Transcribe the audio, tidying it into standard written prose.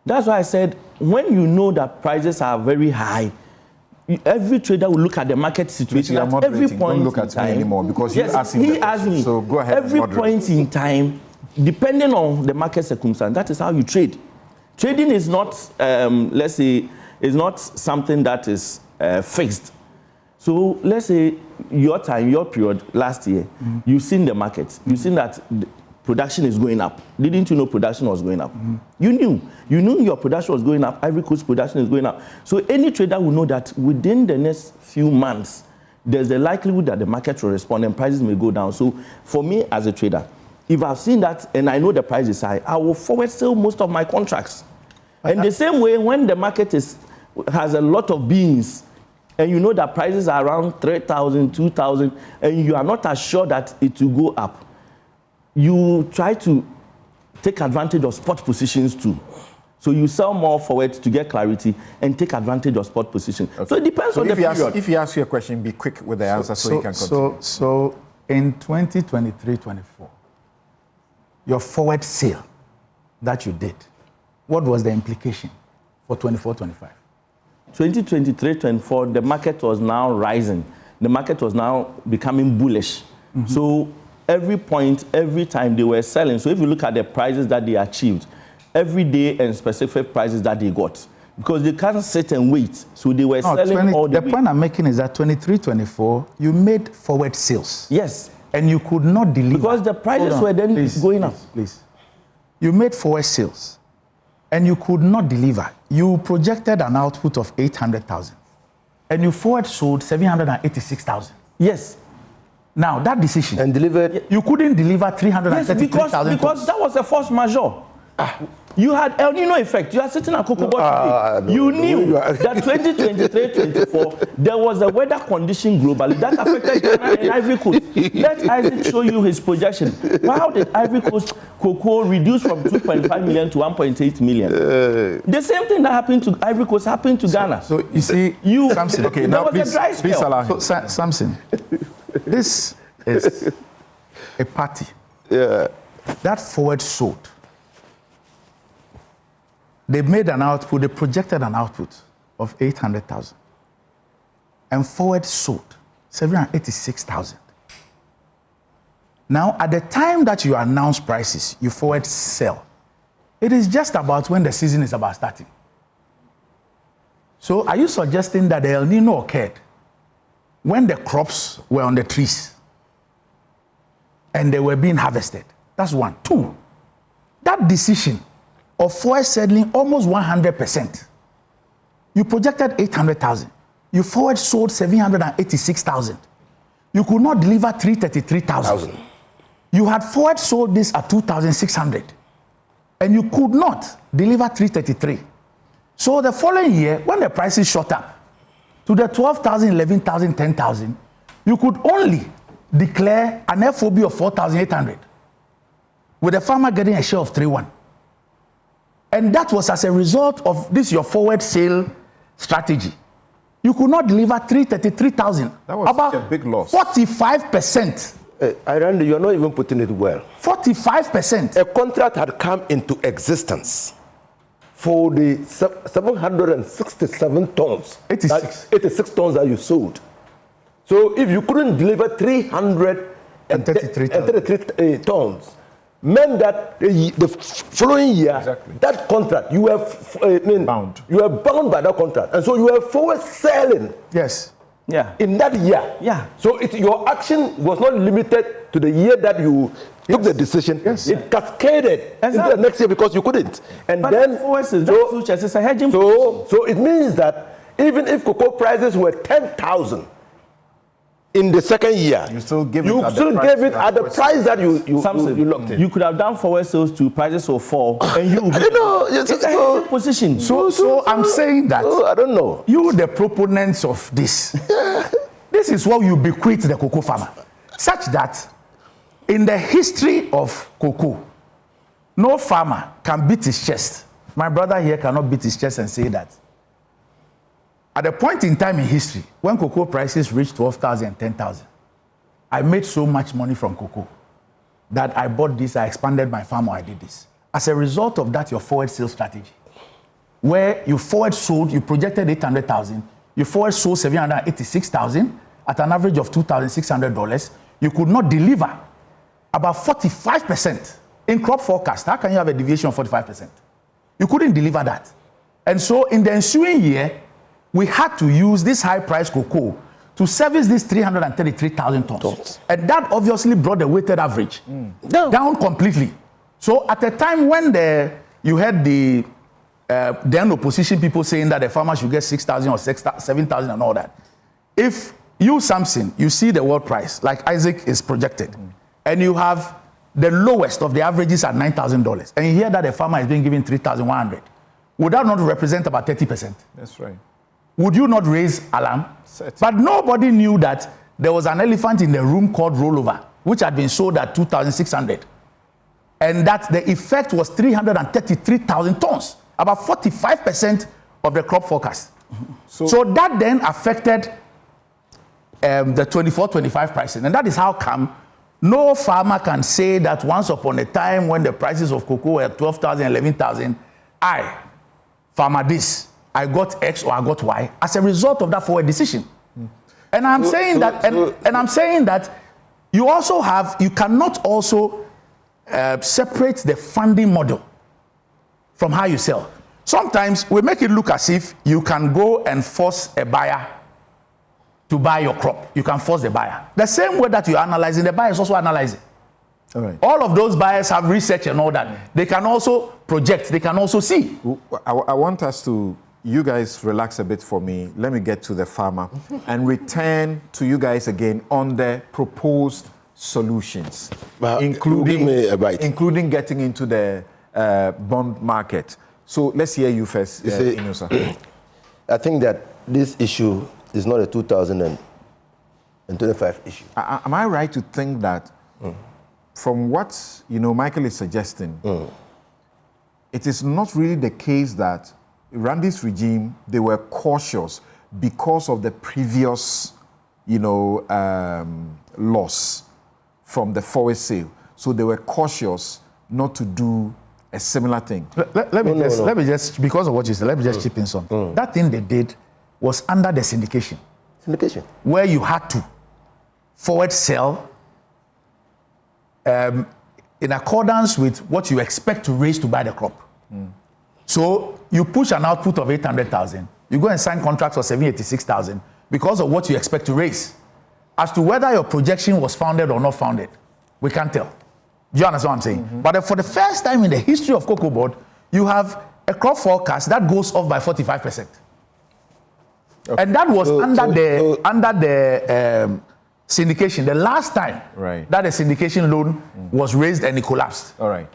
That's why I said, when you know that prices are very high, every trader will look at the market situation at every point Don't look at me anymore because he asked me. So go ahead. Every point in time, depending on the market circumstance, that is how you trade. Trading is not, let's say, is not something that is fixed. So let's say your period last year, you've seen the market, you've seen that production is going up. Didn't you know production was going up? You knew your production was going up. Ivory Coast production is going up. So any trader will know that within the next few months, there's a likelihood that the market will respond and prices may go down. So for me as a trader, if I've seen that and I know the price is high, I will forward sell most of my contracts. And the same way, when the market has a lot of beans, and you know that prices are around 3,000, 2,000, and you are not assured that it will go up, you try to take advantage of spot positions too. So you sell more forward to get clarity and take advantage of spot position. Okay. So it depends on the period. If he asks you a question, be quick with the answer so you can continue. So in 2023-24, your forward sale that you did, what was the implication for 24-25? 2023-24, the market was now rising. The market was now becoming bullish. So every point, every time they were selling. So if you look at the prices that they achieved, every day and specific prices that they got, because they can't sit and wait. So they were selling all the way. The point I'm making is that 23-24, you made forward sales. Yes. And you could not deliver. Because the prices were then going up. Please. You made forward sales and you could not deliver. You projected an output of 800,000 and you forward sold 786,000. Yes. Now, that decision. And delivered. You couldn't deliver 333,000. Yes, because that was a force majeure. You had El Nino effect. You are sitting at COCOBOD today. You knew that 2023-24, there was a weather condition globally that affected Ghana and Ivory Coast. Let Isaac show you his projection. How did Ivory Coast cocoa reduce from 2.5 million to 1.8 million? The same thing that happened to Ivory Coast happened to Ghana. So you see, Samson. Okay, now please allow him. So, Samson, this is a party. Yeah. That forward sold. They made an output, they projected an output of 800,000 and forward sold 786,000. Now, at the time that you announce prices, you forward sell. It is just about when the season is about starting. So are you suggesting that the El Nino occurred when the crops were on the trees and they were being harvested? That's one. Two, that decision of forward selling almost 100%. You projected 800,000. You forward sold 786,000. You could not deliver 333,000. You had forward sold this at 2,600. And you could not deliver 333. So the following year, when the prices shot up to the 12,000, 11,000, 10,000, you could only declare an FOB of 4,800 with the farmer getting a share of 3,1. And that was as a result of this, your forward sale strategy. You could not deliver 333,000. That was about a big loss. 45%. Iranda, you're not even putting it well. 45%. A contract had come into existence for the 767 tons. 86 tons that you sold. So if you couldn't deliver 333 tons, meant that the following year, that contract, you were bound. You were bound by that contract. And so you were forward selling. Yes. Yeah. In that year. Yeah. So your action was not limited to the year that you took the decision. Yes. It cascaded into the next year because you couldn't. And but then so it means that even if cocoa prices were 10,000 in the second year, you still gave it at the price that you locked in. You could have done forward sales to prices of 4, and you would be it's a position. So I'm saying that I don't know. You, the proponents of this, this is what you bequeath the cocoa farmer, such that in the history of cocoa, no farmer can beat his chest. My brother here cannot beat his chest and say that. At a point in time in history, when cocoa prices reached 12,000 and 10,000, I made so much money from cocoa that I bought this, I expanded my farm, or I did this. As a result of that, your forward sales strategy, where you forward sold, you projected 800,000, you forward sold 786,000 at an average of $2,600, you could not deliver about 45% in crop forecast. How can you have a deviation of 45%? You couldn't deliver that. And so in the ensuing year, we had to use this high price cocoa to service these 333,000 tons. And that obviously brought the weighted average down completely. So at a time when you had the then opposition people saying that the farmers should get 6,000 or 7,000 and all that. If you, Samson, you see the world price, like Isaac is projected, and you have the lowest of the averages at $9,000, and you hear that the farmer is being given 3,100, would that not represent about 30%? That's right. Would you not raise alarm? Certainly. But nobody knew that there was an elephant in the room called rollover, which had been sold at 2,600. And that the effect was 333,000 tons, about 45% of the crop forecast. So that then affected the 24-25 pricing. And that is how come no farmer can say that once upon a time when the prices of cocoa were 12,000, 11,000, farmer this, I got X or I got Y as a result of that forward decision. And I'm saying that you also you cannot also separate the funding model from how you sell. Sometimes we make it look as if you can go and force a buyer to buy your crop. You can force the buyer. The same way that you're analyzing, the buyer is also analyzing. All right. All of those buyers have research and all that. They can also project. They can also see. I want us to, you guys relax a bit for me. Let me get to the farmer and return to you guys again on the proposed solutions, including getting into the bond market. So let's hear you first, Inusa. I think that this issue is not a 2025 issue. Am I right to think that from what Michael is suggesting, it is not really the case that Randy's regime, they were cautious because of the previous loss from the forward sale. So they were cautious not to do a similar thing. Let me just, because of what you said, let me just chip in some. That thing they did was under the syndication. Syndication. Where you had to forward sell in accordance with what you expect to raise to buy the crop. So you push an output of 800,000. You go and sign contracts for 786,000 because of what you expect to raise. As to whether your projection was founded or not founded, we can't tell. Do you understand what I'm saying? But for the first time in the history of COCOBOD, you have a crop forecast that goes off by 45%. Okay. And that was under the syndication. The last time that a syndication loan was raised and it collapsed. All right.